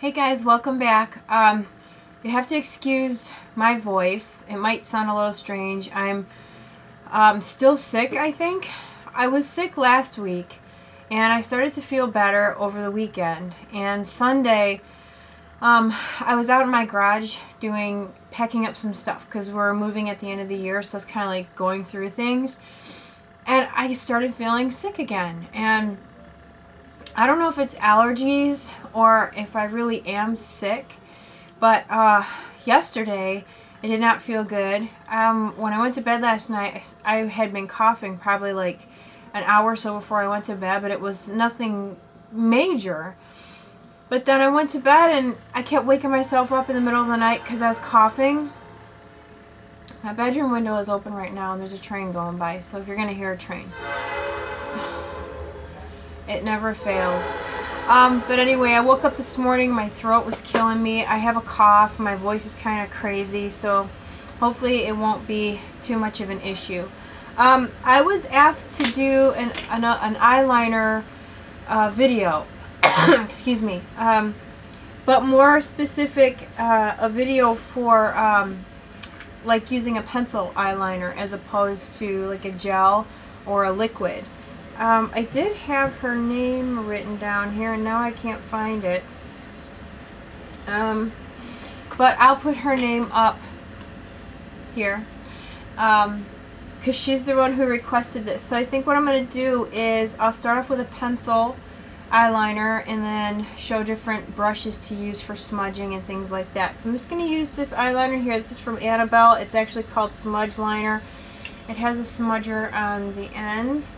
Hey guys, welcome back. You have to excuse my voice. It might sound a little strange. I'm still sick, I think. I was sick last week, and I started to feel better over the weekend. And Sunday, I was out in my garage packing up some stuff because we're moving at the end of the year, so it's kind of like going through things. And I started feeling sick again. And I don't know if it's allergies or if I really am sick, but yesterday I did not feel good. When I went to bed last night, I had been coughing probably like an hour or so before I went to bed, but it was nothing major. But then I went to bed and I kept waking myself up in the middle of the night because I was coughing. My bedroom window is open right now and there's a train going by, so if you're going to hear a train, it never fails. But anyway, I woke up this morning, my throat was killing me. I have a cough, my voice is kind of crazy, so hopefully it won't be too much of an issue. I was asked to do an eyeliner video, excuse me, but more specific, a video for like using a pencil eyeliner as opposed to like a gel or a liquid. I did have her name written down here and now I can't find it. But I'll put her name up here because she's the one who requested this. So I think what I'm going to do is I'll start off with a pencil eyeliner and then show different brushes to use for smudging and things like that. So I'm just going to use this eyeliner here. This is from Annabelle. It's actually called Smudge Liner. It has a smudger on the end.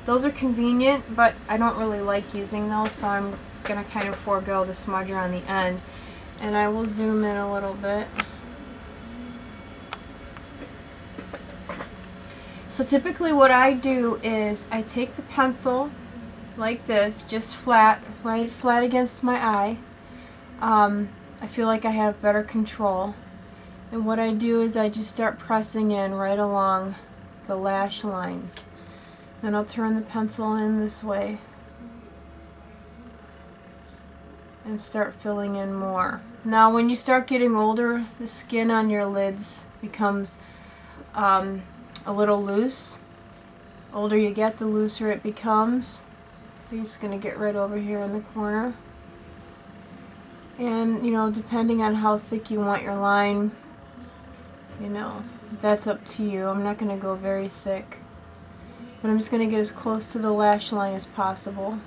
Those are convenient, but I don't really like using those, so I'm going to kind of forego the smudger on the end. And I will zoom in a little bit. So typically what I do is I take the pencil like this, just flat, right flat against my eye. I feel like I have better control. And what I do is I just start pressing in right along the lash line. Then I'll turn the pencil in this way and start filling in more. Now when you start getting older, the skin on your lids becomes a little loose. The older you get, the looser it becomes. I'm just going to get right over here in the corner. And, you know, depending on how thick you want your line, you know, that's up to you. I'm not going to go very thick. But I'm just going to get as close to the lash line as possible.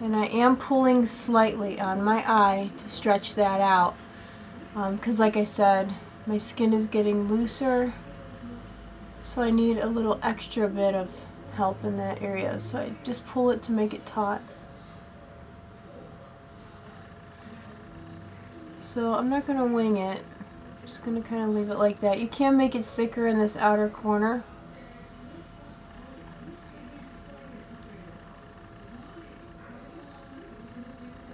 And I am pulling slightly on my eye to stretch that out. Because like I said, my skin is getting looser. So I need a little extra bit of help in that area. So I just pull it to make it taut. So I'm not going to wing it. I'm just going to kind of leave it like that. You can make it thicker in this outer corner.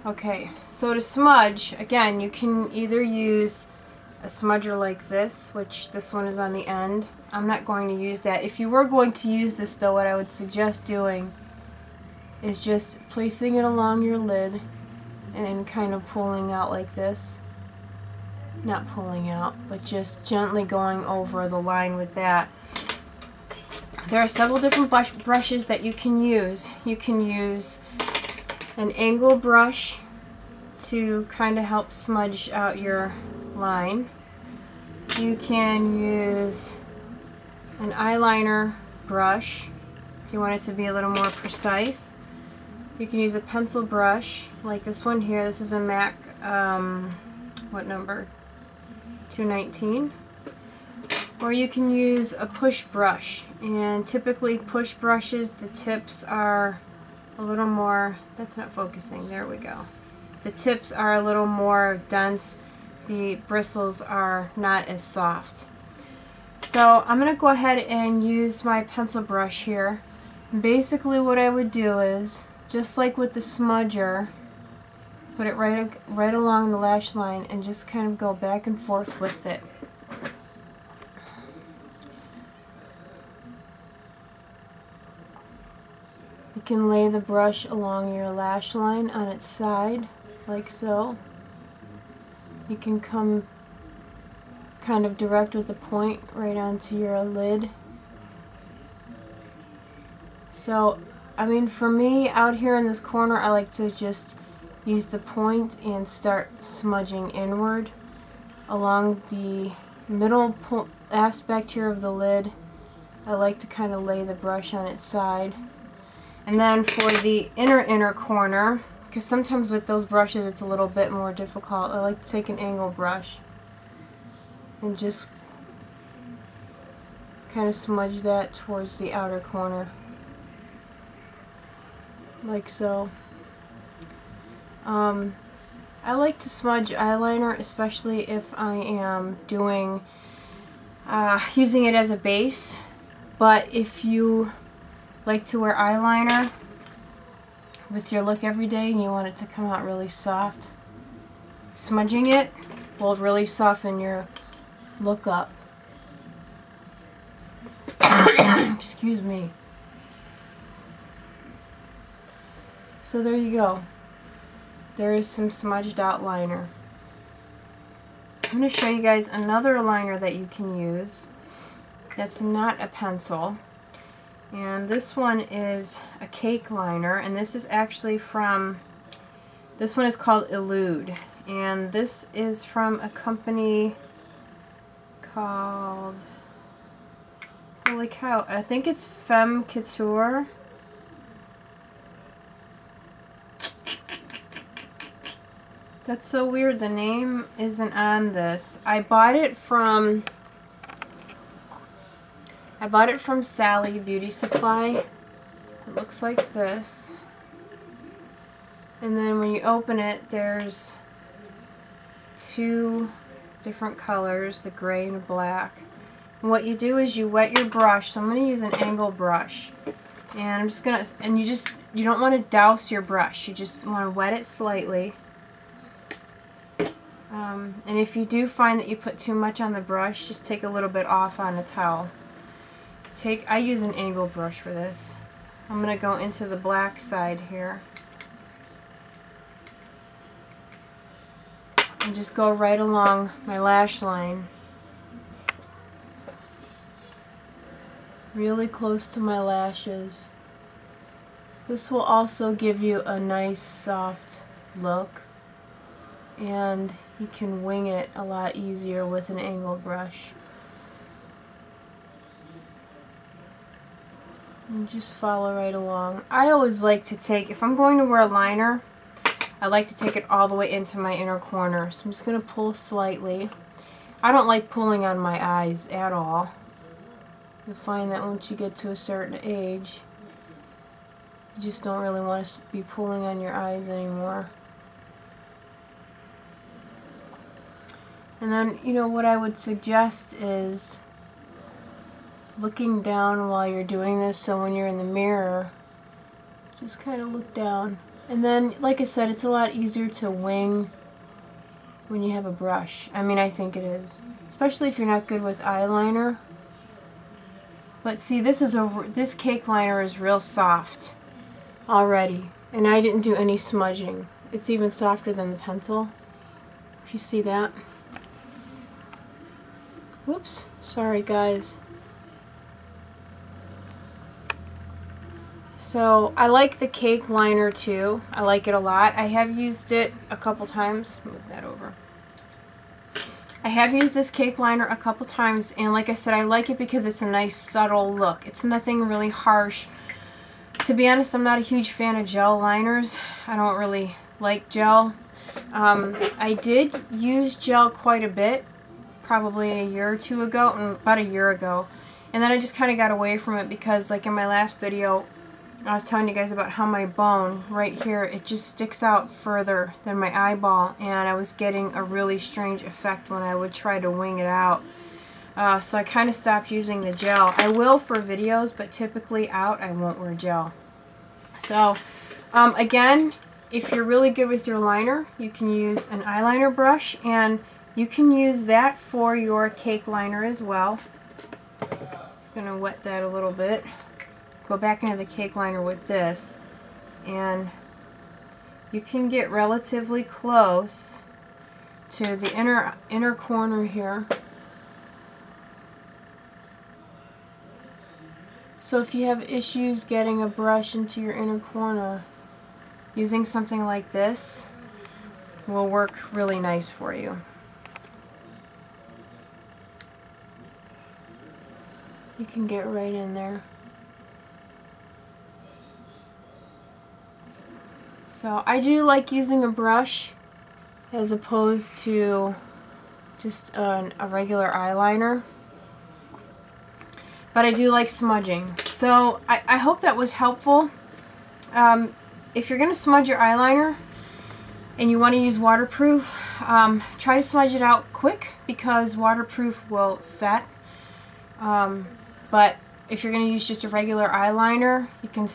Okay, so to smudge, again, you can either use a smudger like this, which this one is on the end. I'm not going to use that. If you were going to use this though, what I would suggest doing is just placing it along your lid and kind of pulling out like this. Not pulling out, but just gently going over the line with that. There are several different brushes that you can use. You can use an angle brush to kind of help smudge out your line. You can use an eyeliner brush if you want it to be a little more precise. You can use a pencil brush like this one here. This is a MAC, what number? 219. Or you can use a push brush, and typically push brushes, the tips are a little more, that's not focusing, there we go. The tips are a little more dense, the bristles are not as soft. So I'm going to go ahead and use my pencil brush here. Basically what I would do is, just like with the smudger, put it right along the lash line and just kind of go back and forth with it. can lay the brush along your lash line on its side, like so. You can come kind of direct with a point right onto your lid. So, I mean, for me, out here in this corner, I like to just use the point and start smudging inward along the middle aspect here of the lid. I like to kind of lay the brush on its side. And then for the inner corner, because sometimes with those brushes it's a little bit more difficult, I like to take an angle brush and just kind of smudge that towards the outer corner, like so. I like to smudge eyeliner, especially if I am doing using it as a base. But if you like to wear eyeliner with your look every day and you want it to come out really soft, smudging it will really soften your look up. Excuse me. So there you go. There is some smudged out liner. I'm going to show you guys another liner that you can use that's not a pencil. And this one is a cake liner, and this is actually from, this one is called Elude, and this is from a company called, holy cow, I think it's Femme Couture. That's so weird, the name isn't on this. I bought it from Sally Beauty Supply. It looks like this. And then when you open it, there's two different colors, the gray and the black. And what you do is you wet your brush. So I'm going to use an angle brush. And I'm just going to, and you don't want to douse your brush. You just want to wet it slightly. And if you do find that you put too much on the brush, just take a little bit off on a towel. I use an angle brush for this. I'm going to go into the black side here. And just go right along my lash line. Really close to my lashes. This will also give you a nice soft look. And you can wing it a lot easier with an angle brush. And just follow right along. I always like to take, if I'm going to wear a liner, I like to take it all the way into my inner corner. So I'm just going to pull slightly. I don't like pulling on my eyes at all. You'll find that once you get to a certain age, you just don't really want to be pulling on your eyes anymore. And then, you know, what I would suggest is looking down while you're doing this, so when you're in the mirror, just kind of look down. And then, like I said, it's a lot easier to wing when you have a brush. I mean, I think it is. Especially if you're not good with eyeliner. But see, this cake liner is real soft already. And I didn't do any smudging. It's even softer than the pencil. If you see that. Whoops, sorry guys. So I like the cake liner too. I like it a lot. I have used it a couple times. Move that over. I have used this cake liner a couple times, and like I said, I like it because it's a nice subtle look. It's nothing really harsh. To be honest, I'm not a huge fan of gel liners. I don't really like gel. I did use gel quite a bit, probably a year or two ago, about a year ago, and then I just kind of got away from it because, like in my last video, I was telling you guys about how my bone right here, it just sticks out further than my eyeball, and I was getting a really strange effect when I would try to wing it out. So I kind of stopped using the gel. I will for videos, but typically out I won't wear gel. So again, if you're really good with your liner, you can use an eyeliner brush, and you can use that for your cake liner as well. Just going to wet that a little bit. go back into the cake liner with this, and you can get relatively close to the inner corner here. So if you have issues getting a brush into your inner corner, using something like this will work really nice for you. You can get right in there. So I do like using a brush as opposed to just a regular eyeliner. But I do like smudging. So I hope that was helpful. If you're going to smudge your eyeliner and you want to use waterproof, try to smudge it out quick because waterproof will set. But if you're going to use just a regular eyeliner, you can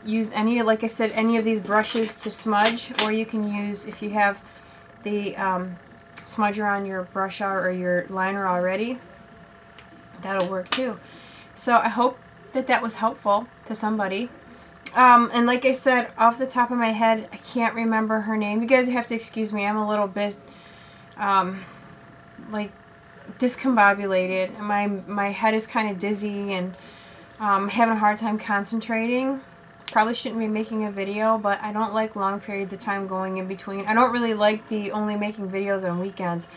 use any, like I said, any of these brushes to smudge, or you can use, if you have the smudger on your brush or your liner already, that'll work too. So I hope that that was helpful to somebody. And like I said, off the top of my head, I can't remember her name. You guys have to excuse me. I'm a little bit like discombobulated. My head is kind of dizzy, and having a hard time concentrating. Probably shouldn't be making a video, but I don't like long periods of time going in between. I don't really like the only making videos on weekends.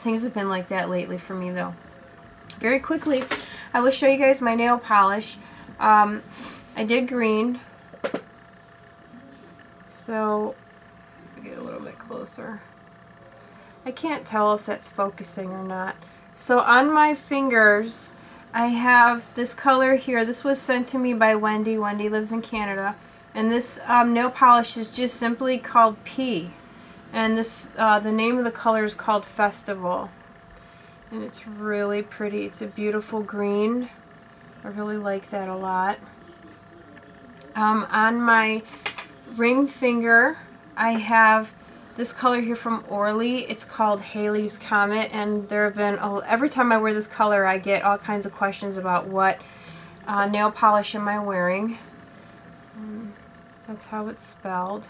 Things have been like that lately for me though. Very quickly, I will show you guys my nail polish. I did green. So, I'll get a little bit closer. I can't tell if that's focusing or not. So on my fingers, I have this color here. This was sent to me by Wendy. Wendy lives in Canada. And this nail polish is just simply called P. And this, the name of the color is called Festival. And it's really pretty. It's a beautiful green. I really like that a lot. On my ring finger, I have this color here from Orly. It's called Halley's Comet, and there have been, every time I wear this color I get all kinds of questions about what nail polish am I wearing. That's how it's spelled.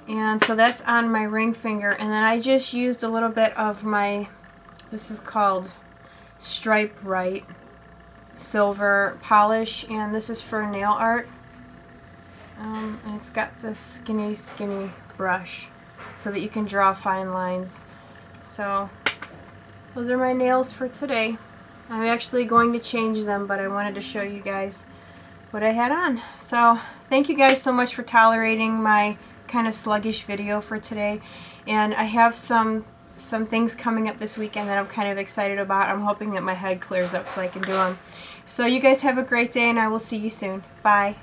And so that's on my ring finger, and then I just used a little bit of my, this is called Stripe Right silver polish, and this is for nail art. And it's got this skinny brush so that you can draw fine lines. So those are my nails for today. I'm actually going to change them, but I wanted to show you guys what I had on. So thank you guys so much for tolerating my kind of sluggish video for today, and I have some things coming up this weekend that I'm kind of excited about. I'm hoping that my head clears up so I can do them. So you guys have a great day, and I will see you soon. Bye.